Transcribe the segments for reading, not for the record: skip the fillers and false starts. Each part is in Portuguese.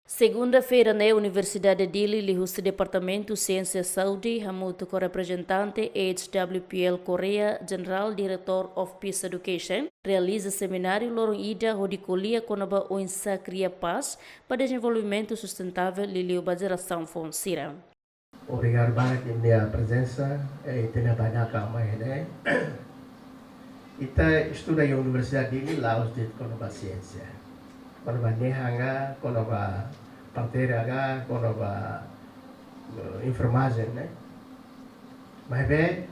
Segunda-feira, na Universidade de Dili, o Departamento de Ciência e Saúde, junto com o representante HWPL Coreia, General Director of Peace Education, realiza seminário Lorong Ida Rodicolia com a ONSA Cria Paz para Desenvolvimento Sustentável e a geração Fonsira. Obrigado pela presença e tenha banyak ramai ini. Kita estuda na Universidade de Dili, Laos de Konoba Ciência. Konoba nehanga, konoba parteraga, konoba informasi, né? Mas bem,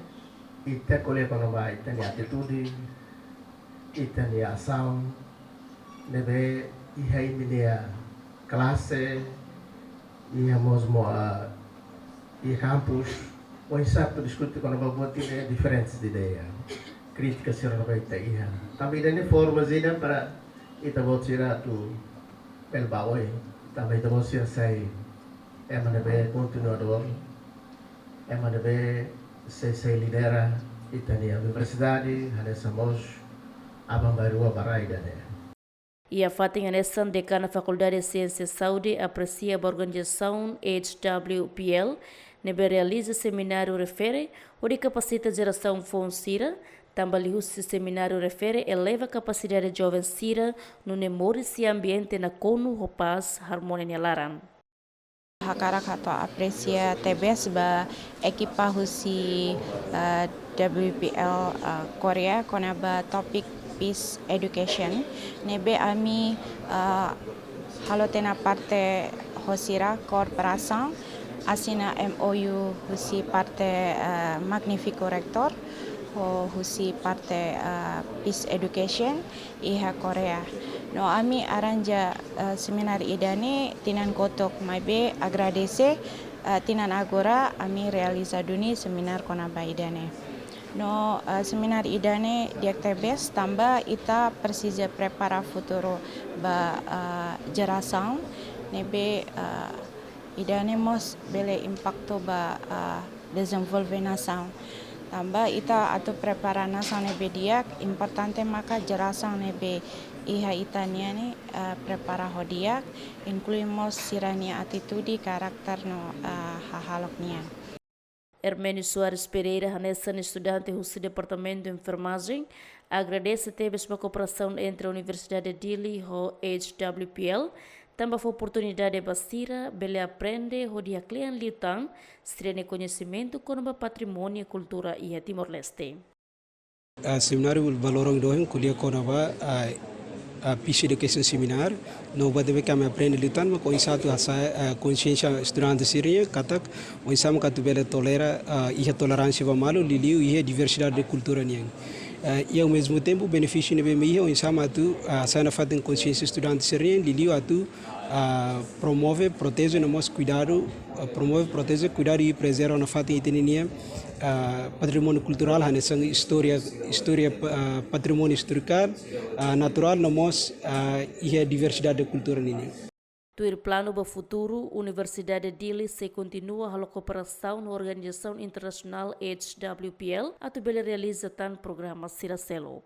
ita colhe konoba ita ni atitude, ita ni ação, nebe iha imilia classe, iha mosmo e campus, o insato discute konoba buat ini diferentes de ideia, crítica sira no baita iha. Tapi ini formas ini para ita buat sira tu pelbawai, tapi ita buat sira sai nebe continuador, nebe sai lidera ita ni universidade, hanya samos abang baru barai dane. E a Fatinha Nessan, decana da Faculdade de Ciência e Saúde, aprecia a organização HWPL, nebe realiza seminário refere o de capacita geração Fonsira. Também o seminário refere eleva a capacidade de jovens Sira no memória e ambiente na Konu Hopaz Harmonia Laran. Hakarak atau apresia TBS ba ekipa husi WPL Korea konaba topik Peace Education nebe ami halo tena parte hosira korporasi asina MOU husi parte Magnifico Rector husi parte Peace Education iha Korea. No ami aranja seminar idane tinan kotok maibe agradece tinan agora ami realiza duni seminar konaba idane. No seminar idane diaktabes tambah ita precisa prepara futuro ba geração nebe idane mos bele impacto ba desenvolver nação. Tambah ita atau prepara nação nebe diak importante maka geração nebe iha itania ni prepara hodiak incluímos sirania atitude karakter no hahaloknia. Hermênio Soares Pereira, Hanessan, estudante do Departamento de Enfermagem, agradece a cooperação entre a Universidade de Dili e o HWPL. Também foi oportunidade de Bastira, bele aprende, rodia cliente litan, estreia conhecimento com o patrimônio e cultura e a Timor-Leste. Seminário Valorong Dohen, kuliah konaba Peace Education Seminar, no badebe kami aprende litan, mas com satu asa consciência estudante siria, katak, com sama katu bele tolera, ia tolerância vamalu, liliu ia diversidade de cultura niang. E ao mesmo tempo benefício nebe meia, com sama tu sana fatem consciência estudante siria, liliu atu promove, protege namos cuidado, promove, protege, cuidado e preserva na fatem itenia patrimônio cultural, hanesang história patrimônio historical, natural, namos e a diversidade de cultura nini. Tuir plano para o futuro, Universidade de Dili se continua a cooperação na Organização Internacional HWPL, a realiza tan programa Siracelo.